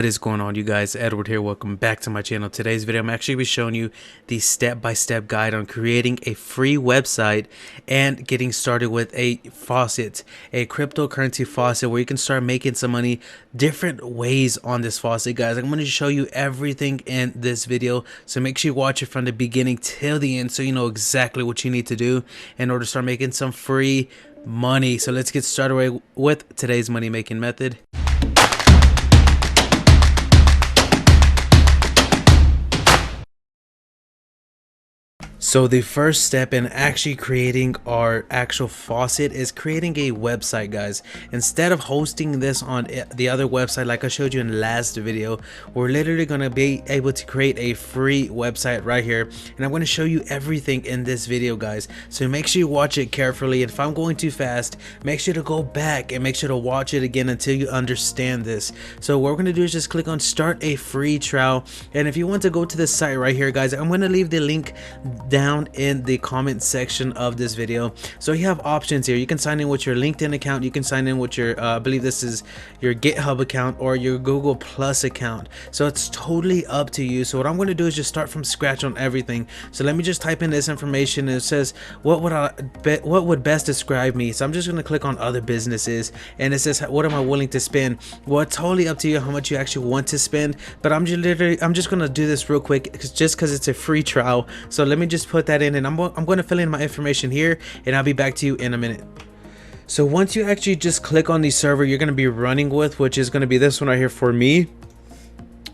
What is going on, you guys? Edward here. Welcome back to my channel. Today's video I'm actually be showing you the step-by-step guide on creating a free website and getting started with a faucet, a cryptocurrency faucet where you can start making some money different ways on this faucet, guys. I'm going to show you everything in this video, so make sure you watch it from the beginning till the end so you know exactly what you need to do in order to start making some free money. So let's get started with today's money making method. So the first step in actually creating our actual faucet is creating a website, guys. Instead of hosting this on the other website like I showed you in the last video, we're literally going to be able to create a free website right here, and I'm going to show you everything in this video, guys. So make sure you watch it carefully. If I'm going too fast, make sure to go back and make sure to watch it again until you understand this. So what we're going to do is just click on start a free trial, and if you want to go to this site right here, guys, I'm going to leave the link down in the comment section of this video. So you have options here. You can sign in with your LinkedIn account, you can sign in with your I believe this is your GitHub account or your Google Plus account. So it's totally up to you. So what I'm going to do is just start from scratch on everything. So let me just type in this information, and it says what would best describe me. So I'm just going to click on other businesses, and it says what am I willing to spend. Well, it's totally up to you how much you actually want to spend, but I'm just going to do this real quick just because it's a free trial. So let me just put that in, and I'm going to fill in my information here, and I'll be back to you in a minute. So once you actually just click on the server you're going to be running with, which is going to be this one right here for me,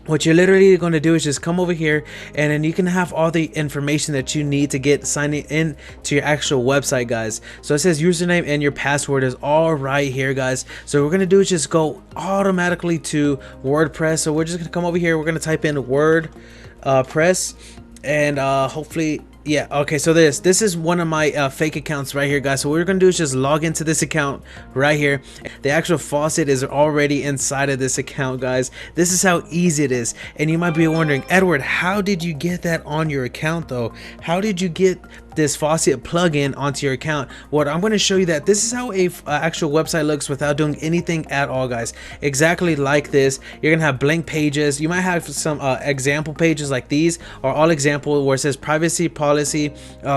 what you're literally going to do is just come over here, and then you can have all the information that you need to get signing in to your actual website, guys. So it says username and your password is all right here, guys. So what we're going to do is just go automatically to WordPress. So we're just going to come over here, we're going to type in WordPress, and hopefully, yeah, okay, so this is one of my fake accounts right here, guys. So what we're gonna do is just log into this account right here. The actual faucet is already inside of this account, guys. This is how easy it is. And you might be wondering, Edward, how did you get that on your account though? How did you get this faucet plugin onto your account? Well, I'm going to show you that this is how a actual website looks without doing anything at all, guys. Exactly like this. You're gonna have blank pages. You might have some example pages like these, or all example where it says privacy policy,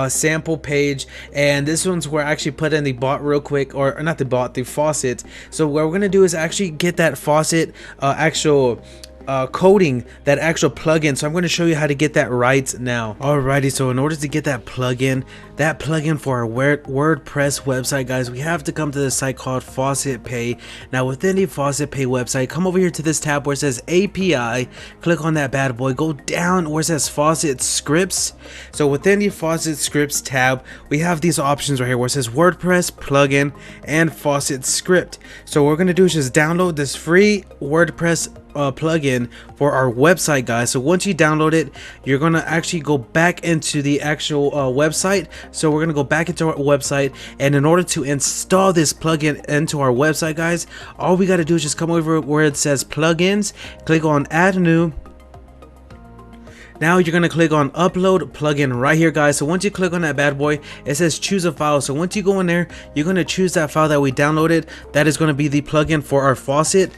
sample page, and this one's where I actually put in the bot real quick, or not the bot, the faucet. So what we're gonna do is actually get that faucet actual coding, that actual plugin. So I'm going to show you how to get that right now. Alrighty, so in order to get that plugin for our WordPress website, guys, we have to come to the site called Faucet Pay. Now within the Faucet Pay website, come over here to this tab where it says API, click on that bad boy, go down where it says Faucet Scripts. So within the Faucet Scripts tab, we have these options right here where it says WordPress plugin and Faucet Script. So what we're going to do is just download this free WordPress plugin for our website, guys. So once you download it, you're gonna actually go back into the actual website. So we're gonna go back into our website, and in order to install this plugin into our website, guys, all we got to do is just come over where it says plugins, click on add new. Now you're going to click on upload plugin right here, guys. So once you click on that bad boy, it says choose a file. So once you go in there, you're going to choose that file that we downloaded. That is going to be the plugin for our faucet.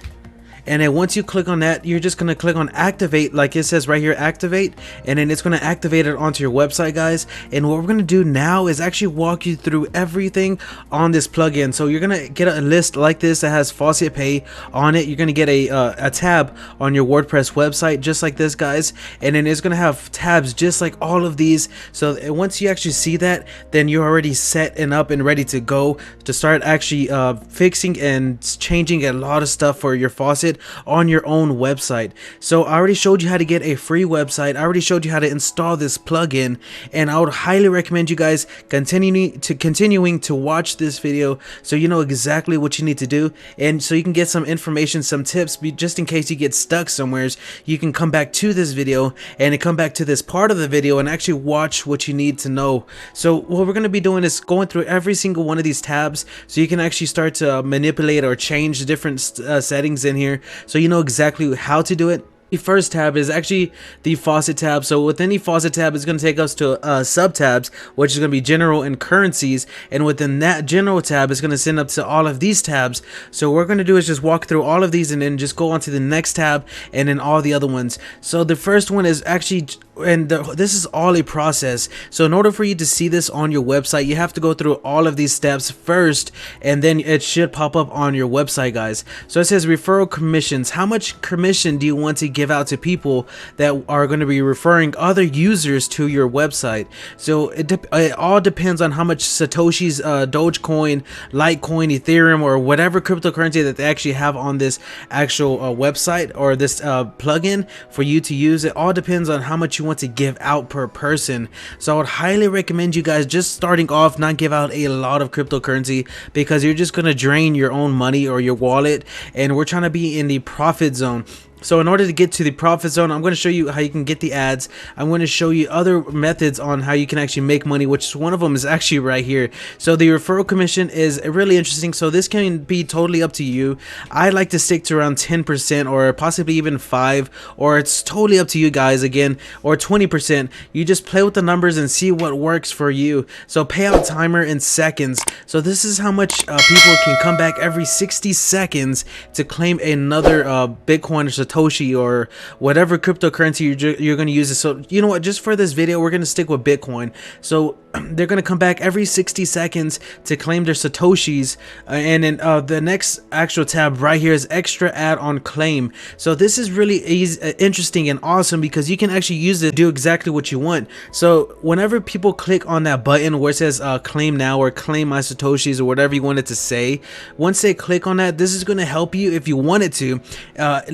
And then once you click on that, you're just going to click on activate, like it says right here, activate, and then it's going to activate it onto your website, guys. And what we're going to do now is actually walk you through everything on this plugin. So you're going to get a list like this that has Faucet Pay on it. You're going to get a tab on your WordPress website just like this, guys, and then it's going to have tabs just like all of these. So once you actually see that, then you're already set and up and ready to go to start actually fixing and changing a lot of stuff for your faucet on your own website. So I already showed you how to get a free website. I already showed you how to install this plugin, and I would highly recommend you guys continuing to watch this video so you know exactly what you need to do, and so you can get some information, some tips, just in case you get stuck somewhere. You can come back to this video and come back to this part of the video and actually watch what you need to know. So what we're going to be doing is going through every single one of these tabs so you can actually start to manipulate or change different settings in here, so you know exactly how to do it. The first tab is actually the Faucet tab. So within the Faucet tab, it's going to take us to sub tabs, which is going to be general and currencies. And within that general tab, it's going to send up to all of these tabs. So what we're going to do is just walk through all of these and then just go on to the next tab and then all the other ones. So the first one is actually, this is all a process. So in order for you to see this on your website, you have to go through all of these steps first, and then it should pop up on your website, guys. So it says referral commissions. How much commission do you want to give out to people that are going to be referring other users to your website? So it all depends on how much Satoshi's, Dogecoin, Litecoin, Ethereum, or whatever cryptocurrency that they actually have on this actual website or this plugin for you to use. It all depends on how much you want to give out per person. So I would highly recommend you guys just starting off not give out a lot of cryptocurrency, because you're just going to drain your own money or your wallet, and we're trying to be in the profit zone. So in order to get to the profit zone, I'm going to show you how you can get the ads. I'm going to show you other methods on how you can actually make money, which one of them is actually right here. So the referral commission is really interesting. So this can be totally up to you. I like to stick to around 10% or possibly even 5%, or it's totally up to you guys again, or 20%. You just play with the numbers and see what works for you. So payout timer in seconds. So this is how much people can come back every 60 seconds to claim another Bitcoin or Satoshi or whatever cryptocurrency you're going to use it. So you know what, just for this video we're going to stick with Bitcoin. So they're going to come back every 60 seconds to claim their Satoshis, and then the next actual tab right here is extra add on claim. So this is really easy, interesting and awesome, because you can actually use it to do exactly what you want. So whenever people click on that button where it says claim now or claim my Satoshis or whatever you want it to say, once they click on that, this is going to help you, if you want it to,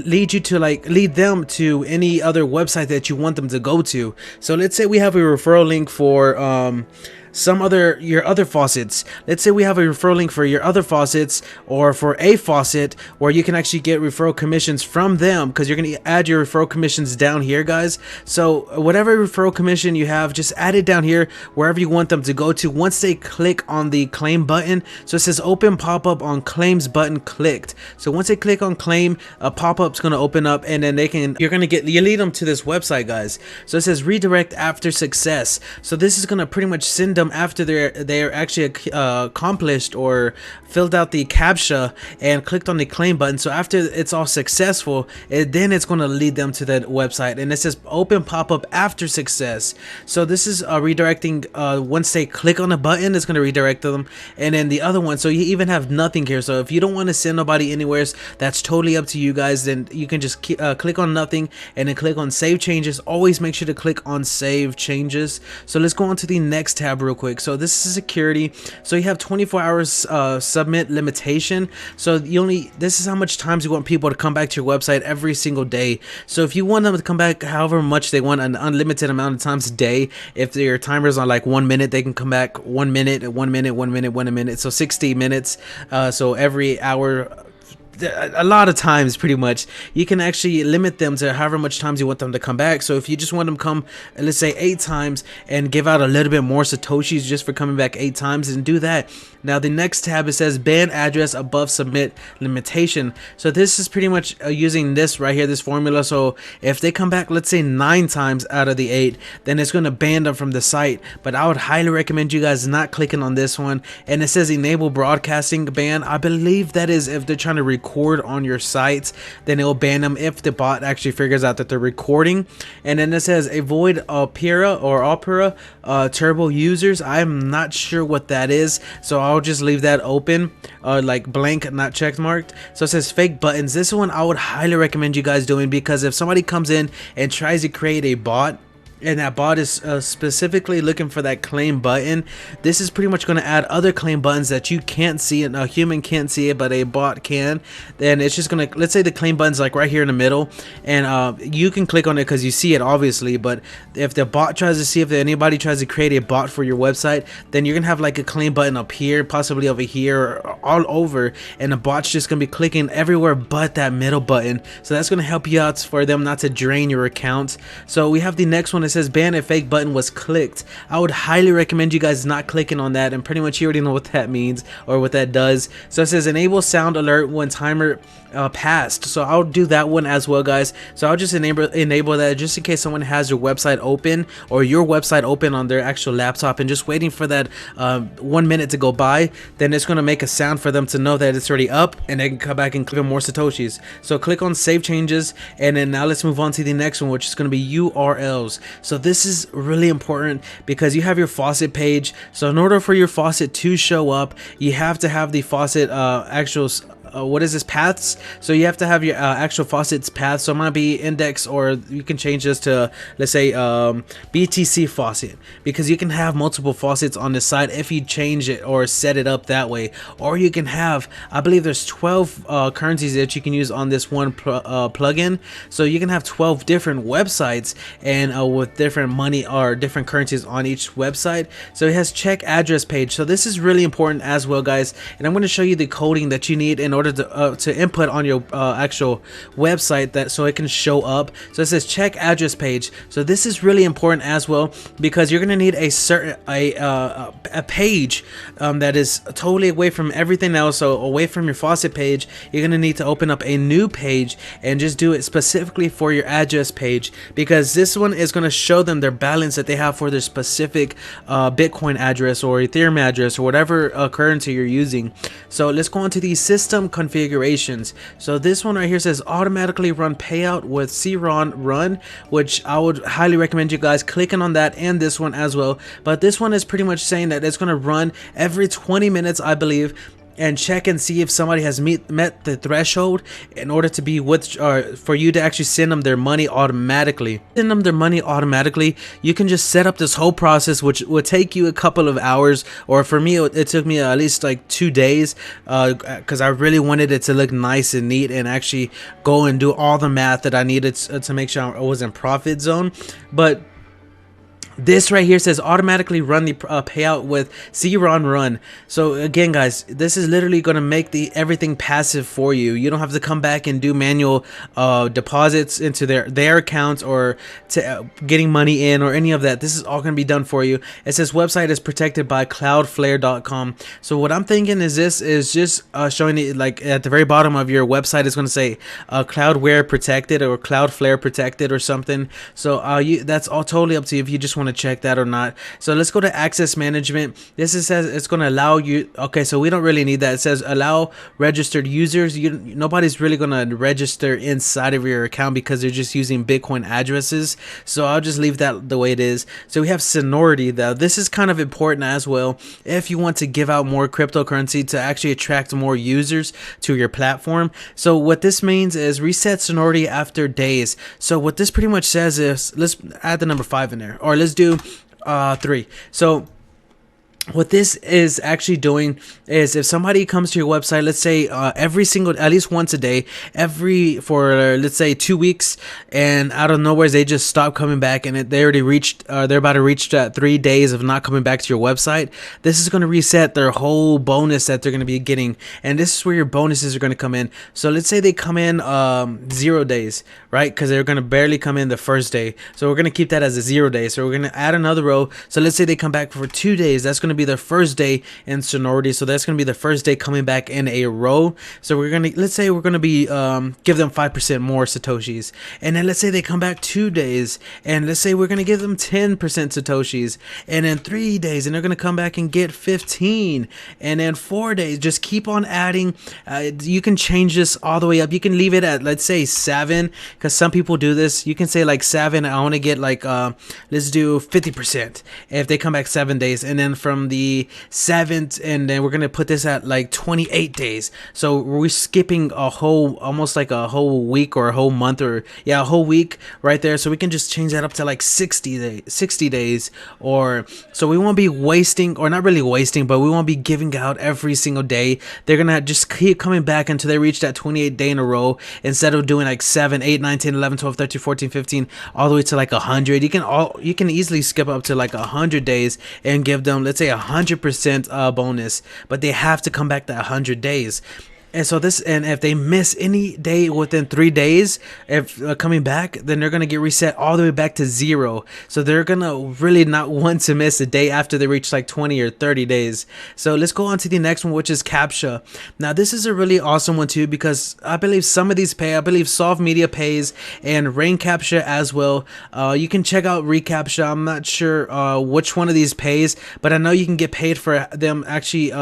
lead them to any other website that you want them to go to. So let's say we have a referral link for your other faucets. Let's say we have a referral link for your other faucets, or for a faucet where you can actually get referral commissions from them, because you're going to add your referral commissions down here, guys. So whatever referral commission you have, just add it down here wherever you want them to go to once they click on the claim button. So it says open pop-up on claims button clicked. So once they click on claim, a pop-up's going to open up, and then you lead them to this website, guys. So it says redirect after success. So this is going to pretty much send them after they're actually accomplished or filled out the CAPTCHA and clicked on the claim button. So after it's all successful, then it's going to lead them to that website, and it says open pop-up after success. So this is redirecting. Once they click on the button, it's going to redirect them. And then the other one, so you even have nothing here. So if you don't want to send nobody anywhere, that's totally up to you guys. Then you can just click on nothing and then click on save changes. Always make sure to click on save changes. So let's go on to the next tab real quick. So this is security. So you have 24 hours submit limitation. So this is how much times you want people to come back to your website every single day. So if you want them to come back however much they want, an unlimited amount of times a day, if their timers are like 1 minute, they can come back 1 minute, 1 minute, 1 minute, 1 minute. So 60 minutes. So every hour, a lot of times, pretty much you can actually limit them to however much times you want them to come back. So if you just want them to come, let's say 8 times, and give out a little bit more Satoshis just for coming back 8 times, and do that. Now the next tab, it says ban address above submit limitation. So this is pretty much using this right here, this formula. So if they come back, let's say 9 times out of the 8, then it's going to ban them from the site. But I would highly recommend you guys not clicking on this one. And it says enable broadcasting ban. I believe that is if they're trying to record on your sites, then it will ban them if the bot actually figures out that they're recording. And then it says avoid Opera turbo users. I'm not sure what that is, so I'll just leave that open, like blank, not check marked. So it says fake buttons. This one I would highly recommend you guys doing, because if somebody comes in and tries to create a bot, and that bot is specifically looking for that claim button, this is pretty much going to add other claim buttons that you can't see, and a human can't see it but a bot can. Then it's just going to, let's say the claim button's like right here in the middle, and you can click on it because you see it obviously. But if the bot tries to see, if anybody tries to create a bot for your website, then you're gonna have like a claim button up here, possibly over here, or all over, and the bot's just gonna be clicking everywhere but that middle button. So that's gonna help you out for them not to drain your account. So we have the next one. it says ban if fake button was clicked. I would highly recommend you guys not clicking on that, and pretty much you already know what that means or what that does. So it says enable sound alert when timer passed. So I'll do that one as well, guys. So I'll just enable that just in case someone has your website open or your website open on their actual laptop and just waiting for that 1 minute to go by. Then it's going to make a sound for them to know that it's already up, and they can come back and click on more satoshis. So click on save changes, and then now let's move on to the next one, which is going to be URLs. So this is really important because you have your faucet page. So in order for your faucet to show up, you have to have the faucet actual what is this, paths? So you have to have your actual faucet's path. So it might be index, or you can change this to, let's say, BTC faucet, because you can have multiple faucets on the side if you change it or set it up that way. Or you can have, I believe there's 12 currencies that you can use on this one plugin. So you can have 12 different websites, and with different money or different currencies on each website. So it has check address page. So this is really important as well, guys, and I'm going to show you the coding that you need in order to input on your actual website, that so it can show up. So it says check address page. So this is really important as well, because you're going to need a certain a page that is totally away from everything else. So away from your faucet page, you're going to need to open up a new page and just do it specifically for your address page, because this one is going to show them their balance that they have for their specific Bitcoin address or Ethereum address or whatever currency you're using. So let's go into the system configurations. So this one right here says automatically run payout with CRON run, which I would highly recommend you guys clicking on that, and this one as well. But this one is pretty much saying that it's going to run every 20 minutes, I believe, and check and see if somebody has met the threshold in order to be with, for you to actually send them their money automatically. Send them their money automatically. You can just set up this whole process, which would take you a couple of hours, or for me it took me at least like 2 days, because I really wanted it to look nice and neat and actually go and do all the math that I needed to make sure I was in profit zone. But this right here says automatically run the payout with CRON run. So again, guys, this is literally going to make everything passive for you. You don't have to come back and do manual deposits into their accounts, or to getting money in, or any of that. This is all going to be done for you. It says website is protected by cloudflare.com. So what I'm thinking is this is just showing it like at the very bottom of your website is going to say Cloudware protected or Cloudflare protected or something. So that's all totally up to you if you just want to check that or not. So let's go to access management. This says it's going to allow you. Okay, so we don't really need that. It says allow registered users. Nobody's really going to register inside of your account because they're just using Bitcoin addresses. So I'll just leave that the way it is. So we have Sonority though. This is kind of important as well if you want to give out more cryptocurrency to actually attract more users to your platform. So what this means is reset Sonority after days. So what this pretty much says is, let's add the number 5 in there, or let's do 3. So what this is actually doing is, if somebody comes to your website, let's say every single, at least once a day, for let's say 2 weeks, and out of nowhere they just stop coming back, and they already reached, they're about to reach 3 days of not coming back to your website, this is going to reset their whole bonus that they're going to be getting, and this is where your bonuses are going to come in. So let's say they come in 0 days, right? Because they're going to barely come in the first day, so we're going to keep that as a 0 day. So we're going to add another row. So let's say they come back for 2 days. That's going to be their first day in Sonority. So that's going to be the first day coming back in a row. So we're going to, let's say we're going to be give them 5% more satoshis, and then let's say they come back 2 days, and let's say we're going to give them 10% satoshis, and then 3 days, and they're going to come back and get 15, and then 4 days. Just keep on adding. You can change this all the way up. You can leave it at, let's say 7, because some people do this. You can say like 7, I want to get like let's do 50% if they come back 7 days, and then from the 7th, and then we're gonna put this at like 28 days. So we're skipping a whole, almost like a whole week or a whole month, or yeah, a whole week right there. So we can just change that up to like 60 days, or so we won't be wasting, or not really wasting, but we won't be giving out every single day. They're gonna just keep coming back until they reach that 28 day in a row, instead of doing like 7, 8, 9, 10, 11, 12, 13, 14, 15, all the way to like 100. You can easily skip up to like 100 days and give them, let's say, 100% bonus, but they have to come back that 100 days. And so this, and if they miss any day within 3 days, if coming back, then they're gonna get reset all the way back to 0. So they're gonna really not want to miss a day after they reach like 20 or 30 days. So let's go on to the next one, which is CAPTCHA. Now this is a really awesome one too, because I believe some of these pay. I believe Soft Media pays and Rain CAPTCHA as well. You can check out reCAPTCHA. I'm not sure which one of these pays, but I know you can get paid for them actually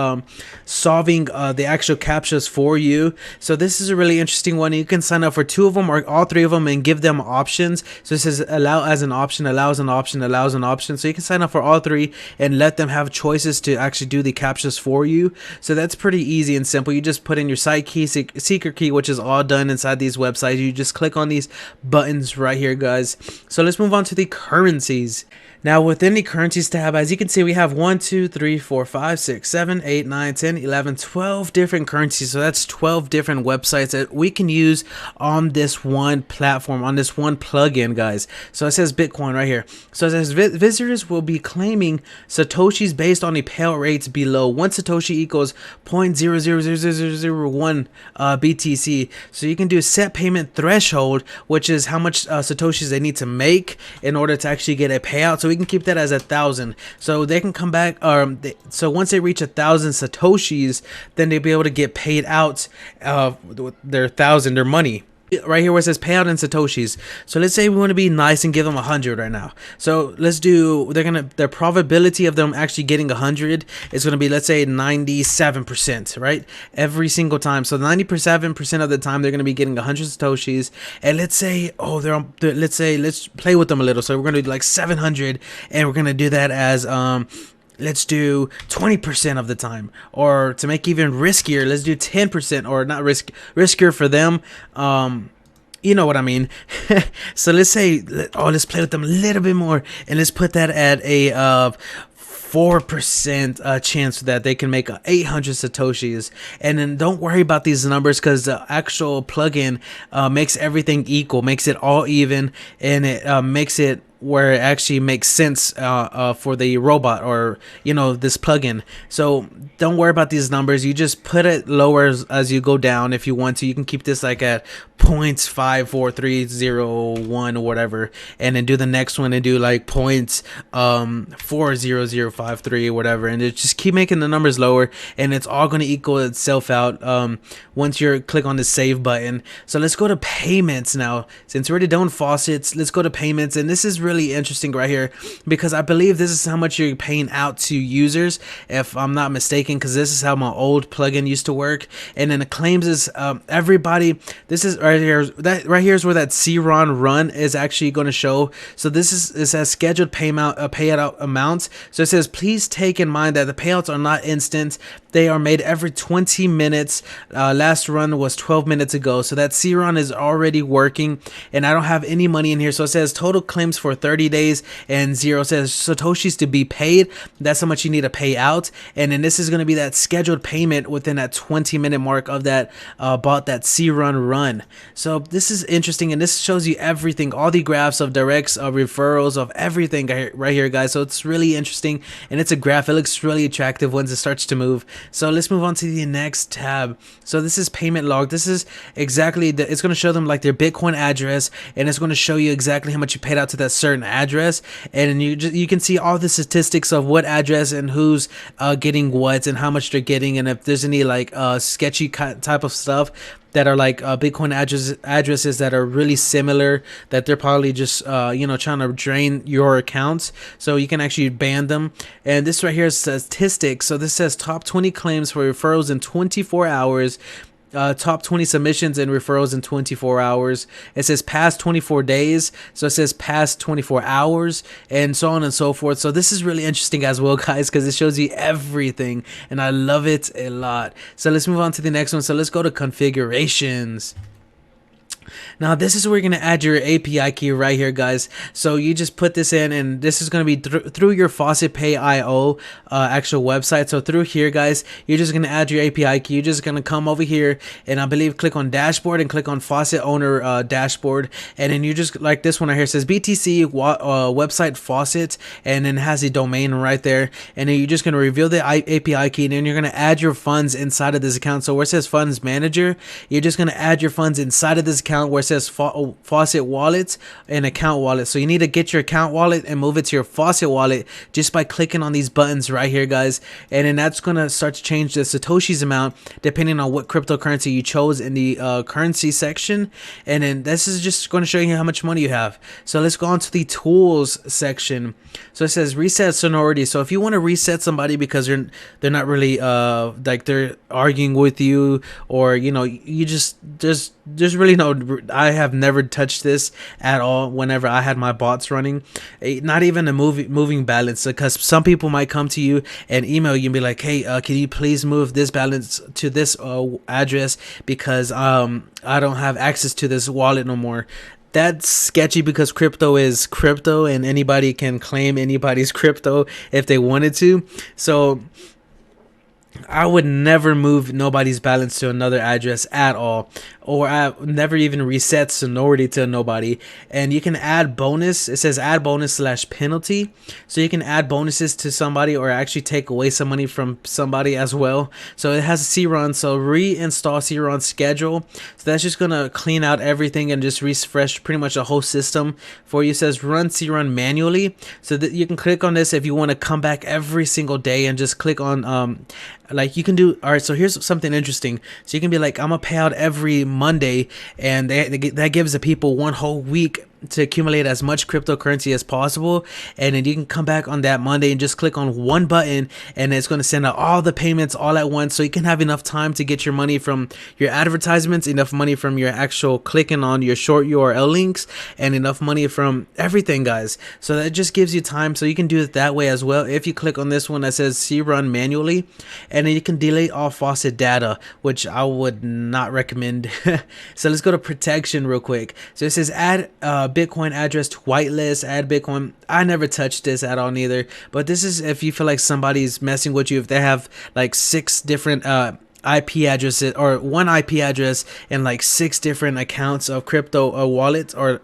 solving the actual CAPTCHAs for you. So this is a really interesting one. You can sign up for 2 of them or all 3 of them and give them options. So this is allow as an option, allows an option, allows an option. So you can sign up for all 3 and let them have choices to actually do the CAPTCHAs for you. So that's pretty easy and simple. You just put in your site key, secret key, which is all done inside these websites. You just click on these buttons right here, guys. So let's move on to the currencies. Now within the currencies tab, as you can see, we have 1, 2, 3, 4, 5, 6, 7, 8, 9, 10, 11, 12 different currencies. So that's 12 different websites that we can use on this one platform, on this one plugin, guys. So it says Bitcoin right here. So it says visitors will be claiming Satoshis based on the payout rates below. 1 Satoshi equals 0.000001 BTC. So you can do set payment threshold, which is how much Satoshis they need to make in order to actually get a payout. So we can keep that as 1,000. So they can come back. So once they reach 1,000 Satoshis, then they'll be able to get paid out their 1,000, their money. Right here where it says payout in Satoshis. So let's say we want to be nice and give them 100 right now. So let's do, their probability of them actually getting 100 is going to be, let's say 97%, right? Every single time. So 97% of the time they're going to be getting 100 Satoshis. And let's say, let's play with them a little. So we're going to do like 700, and we're going to do that as, let's do 20% of the time, or to make even riskier, let's do 10%, or not riskier for them. You know what I mean. So let's say, let's play with them a little bit more, and let's put that at a 4% chance that they can make 800 Satoshis. And then don't worry about these numbers, because the actual plugin makes everything equal, makes it all even, and it makes it where it actually makes sense for the robot, or this plugin. So don't worry about these numbers. You just put it lower as you go down. If you want to, you can keep this like at 0.54301 or whatever, and then do the next one and do like 0.40053 or whatever, and just keep making the numbers lower, and it's all going to equal itself out once you click on the save button. So let's go to payments now. Since we're already done faucets, let's go to payments. And this is really interesting right here, because I believe this is how much you're paying out to users, if I'm not mistaken, because this is how my old plugin used to work. And then the claims is everybody. This is right here. That right here is where that CRON run is actually going to show. So this is, it says scheduled payout amounts. So it says, please take in mind that the payouts are not instant. They are made every 20 minutes. Last run was 12 minutes ago. So that CRON is already working, and I don't have any money in here. So it says total claims for 30 days, and 0 says Satoshis to be paid. That's how much you need to pay out. And then this is going to be that scheduled payment within that 20-minute mark of that bought that CRON run. So this is interesting, and this shows you everything, all the graphs of directs, of referrals, of everything right here, guys. So it's really interesting, and it's a graph. It looks really attractive once it starts to move. So let's move on to the next tab. So this is payment log. This is exactly it's going to show them like their Bitcoin address, and it's going to show you exactly how much you paid out to that certain address, and you can see all the statistics of what address and who's getting what and how much they're getting, and if there's any like sketchy type of stuff that are like Bitcoin addresses that are really similar, that they're probably just trying to drain your accounts, so you can actually ban them. And this right here is statistics. So this says top 20 claims for referrals in 24 hours. Top 20 submissions and referrals in 24 hours. It says past 24 days. So it says past 24 hours, and so on and so forth. So this is really interesting as well, guys, because it shows you everything, and I love it a lot. So let's move on to the next one. So let's go to configurations. Now this is where you're gonna add your API key right here, guys. So you just put this in, and this is gonna be through your Faucet Pay IO actual website. So through here, guys, you're just gonna add your API key. You're just gonna come over here, and I believe click on Dashboard and click on Faucet Owner Dashboard, and then you just like this one right here says BTC website Faucet, and then it has the domain right there. And then you're just gonna reveal the API key, and then you're gonna add your funds inside of this account. So where it says Funds Manager, you're just gonna add your funds inside of this account where it says Faucet Wallet and Account Wallet. So you need to get your account wallet and move it to your Faucet wallet just by clicking on these buttons right here, guys. And then that's gonna start to change the Satoshi's amount depending on what cryptocurrency you chose in the currency section. And then this is just going to show you how much money you have. So let's go on to the tools section. So it says reset Sonority. So if you want to reset somebody because they're not really like they're arguing with you, or you know, you just there's really no, I have never touched this at all whenever I had my bots running, not even a moving balance, because some people might come to you and email you and be like, hey, can you please move this balance to this address because I don't have access to this wallet no more. That's sketchy because crypto is crypto and anybody can claim anybody's crypto if they wanted to. So I would never move nobody's balance to another address at all, or I never even reset Sonority to nobody. And you can add bonus. It says add bonus / penalty. So you can add bonuses to somebody or actually take away some money from somebody as well. So it has a C-run. So reinstall C-run schedule. So that's just going to clean out everything and just refresh pretty much the whole system for you. It says run C-run manually. So that you can click on this if you want to come back every single day and just click on like you can do. All right, so here's something interesting. So you can be like, I'm gonna pay out every Monday, and that gives the people one whole week to accumulate as much cryptocurrency as possible. And then you can come back on that Monday and just click on one button, and it's going to send out all the payments all at once, so you can have enough time to get your money from your advertisements, enough money from your actual clicking on your short URL links, and enough money from everything, guys. So that just gives you time, so you can do it that way as well. If you click on this one that says C run manually, and then you can delete all Faucet data, which I would not recommend. So let's go to protection real quick. So it says add Bitcoin address to whitelist, add Bitcoin. I never touched this at all neither, but this is if you feel like somebody's messing with you, if they have like 6 different IP addresses, or one IP address and like 6 different accounts of crypto wallets or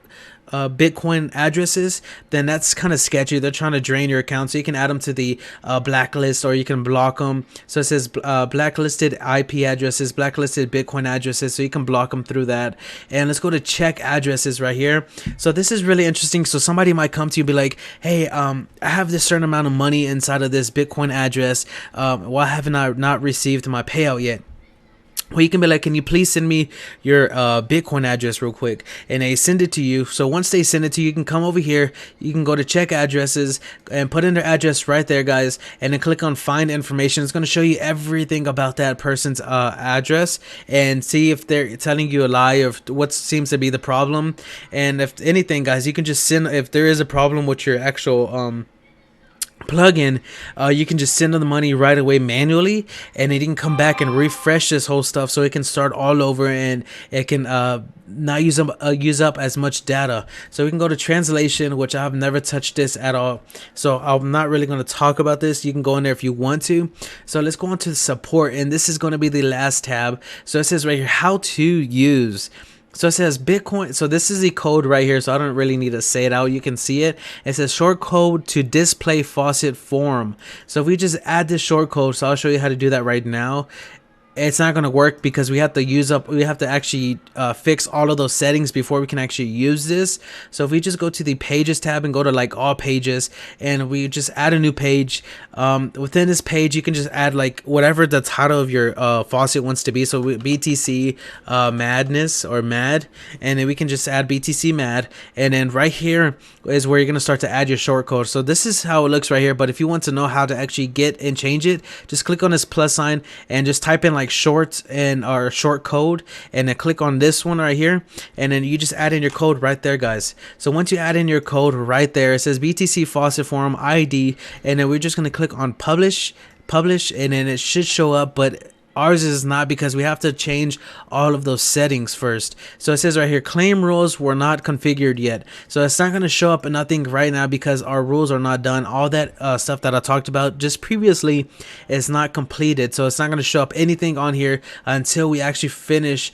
Bitcoin addresses, then that's kind of sketchy. They're trying to drain your account, so you can add them to the blacklist, or you can block them. So it says blacklisted IP addresses, blacklisted Bitcoin addresses, so you can block them through that. And let's go to check addresses right here. So this is really interesting. So somebody might come to you and be like, hey, I have this certain amount of money inside of this Bitcoin address. Why haven't I not received my payout yet? Well, you can be like, can you please send me your Bitcoin address real quick? And they send it to you. So once they send it to you, you can come over here. You can go to check addresses and put in their address right there, guys. And then click on find information. It's going to show you everything about that person's address and see if they're telling you a lie or what seems to be the problem. And if anything, guys, you can just send, if there is a problem with your actual plugin, you can just send them the money right away manually, and then you can come back and refresh this whole stuff so it can start all over, and it can not use up as much data. So we can go to translation, which I've never touched this at all, so I'm not really going to talk about this. You can go in there if you want to. So let's go on to support, and this is going to be the last tab. So it says right here, how to use. So it says Bitcoin. So this is the code right here. So I don't really need to say it out. You can see it. It says shortcode to display faucet form. So if we just add this shortcode, so I'll show you how to do that right now. It's not going to work because we have to actually fix all of those settings before we can actually use this. So if we just go to the pages tab and go to like all pages, and we just add a new page, within this page you can just add like whatever the title of your faucet wants to be. So BTC madness or mad, and then we can just add BTC mad, and then right here is where you're going to start to add your shortcode. So this is how it looks right here, but if you want to know how to actually get and change it, just click on this plus sign and just type in like short and our short code, and then click on this one right here, and then you just add in your code right there, guys. So once you add in your code right there, it says BTC faucet form ID, and then we're just going to click on publish, and then it should show up, but Ours is not, because we have to change all of those settings first. So it says right here, claim rules were not configured yet. So it's not going to show up in nothing right now because our rules are not done. All that stuff that I talked about just previously is not completed. So it's not going to show up anything on here until we actually finish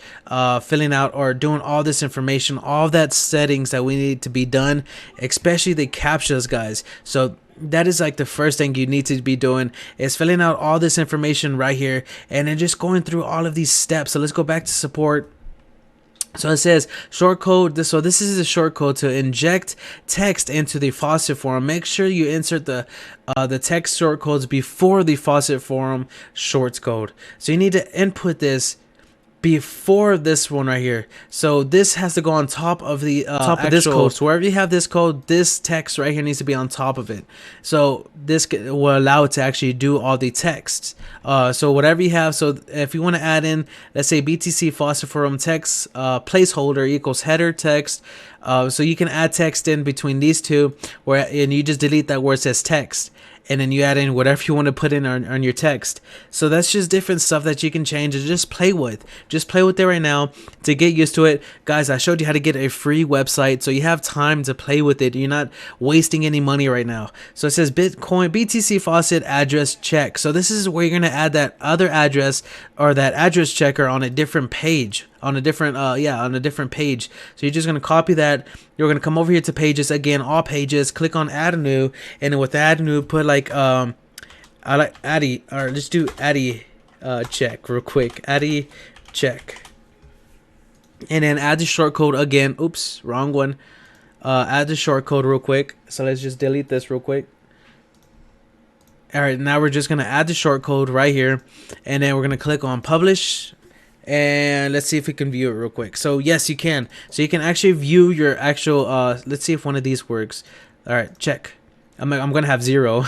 filling out or doing all this information, all that settings that we need to be done, especially the CAPTCHAs, guys. So that is like the first thing you need to be doing, is filling out all this information right here and then just going through all of these steps. So let's go back to support. So it says shortcode. So this is a shortcode to inject text into the Faucet form. Make sure you insert the text shortcodes before the Faucet form shortcode. So you need to input this before this one right here. So this has to go on top of the top of this code. So wherever you have this code, this text right here needs to be on top of it. So this will allow it to actually do all the texts. So whatever you have. So if you want to add in, let's say BTC Faucet Forum text placeholder equals header text. So you can add text in between these two, and you just delete that where it says text, and then you add in whatever you want to put in on your text. So that's just different stuff that you can change and just play with. Just play with it right now to get used to it. Guys, I showed you how to get a free website, so you have time to play with it. You're not wasting any money right now. So it says Bitcoin BTC Faucet address check. So this is where you're going to add that other address, or that address checker, on a different page. On a different on a different page. So you're just going to copy that. You're going to come over here to pages again, all pages, click on add new, and then with add new put like I like Addy, or let's do Addy check real quick. Addy check, and then add the shortcode again. Oops, wrong one. Add the shortcode real quick. So let's just delete this real quick. All right, now we're just going to add the shortcode right here, and then we're going to click on publish. And let's see if we can view it real quick. So yes, you can. So you can actually view your actual let's see if one of these works. All right, check. I'm gonna have 0.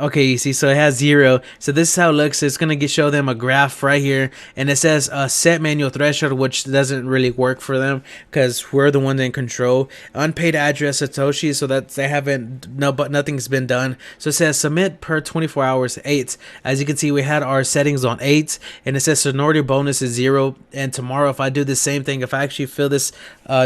Okay, you see, so it has 0. So this is how it looks. It's gonna show them a graph right here, and it says set manual threshold, which doesn't really work for them because we're the one in control. Unpaid address Satoshi, so that they haven't, but nothing's been done. So it says submit per 24 hours 8. As you can see, we had our settings on 8, and it says Sonority bonus is 0. And tomorrow, if I do the same thing, if I actually fill this,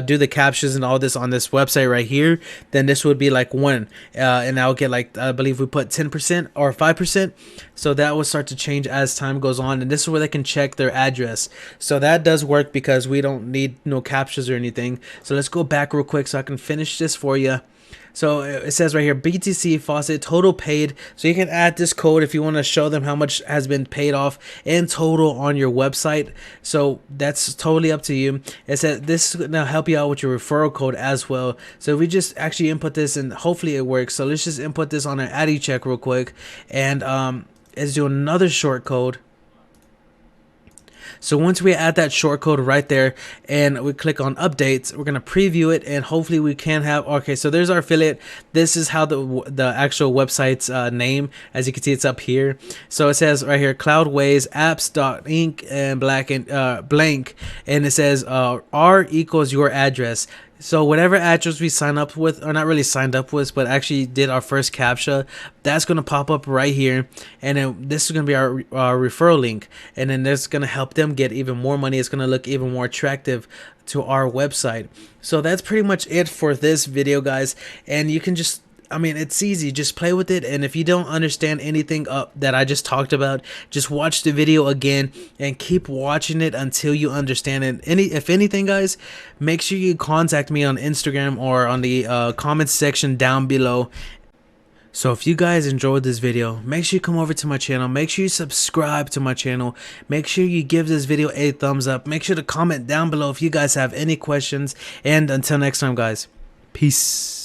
do the captions and all this on this website right here, then this would be like 1, and I'll get like, I believe we put 10% or 5%. So that will start to change as time goes on, and this is where they can check their address. So that does work because we don't need no captchas or anything. So let's go back real quick so I can finish this for you. So it says right here, BTC Faucet total paid. So you can add this code if you want to show them how much has been paid off in total on your website. So that's totally up to you. It says this is going to help you out with your referral code as well. So we just actually input this, and hopefully it works. So let's just input this on an Addy check real quick, and let's do another short code. So once we add that shortcode right there and we click on updates, we're going to preview it, and hopefully we can have, okay, so there's our affiliate. This is how the actual website's name, as you can see, it's up here. So it says right here, Cloudways apps.inc and blank, and it says R equals your address. So whatever address we sign up with, or not really signed up with, but actually did our first CAPTCHA, that's going to pop up right here. And then this is going to be our referral link. And then that's going to help them get even more money. It's going to look even more attractive to our website. So that's pretty much it for this video, guys. And you can just, I mean, it's easy. Just play with it. And if you don't understand anything that I just talked about, just watch the video again and keep watching it until you understand it. If anything, guys, make sure you contact me on Instagram or on the comments section down below. So if you guys enjoyed this video, make sure you come over to my channel. Make sure you subscribe to my channel. Make sure you give this video a thumbs up. Make sure to comment down below if you guys have any questions. And until next time, guys, peace.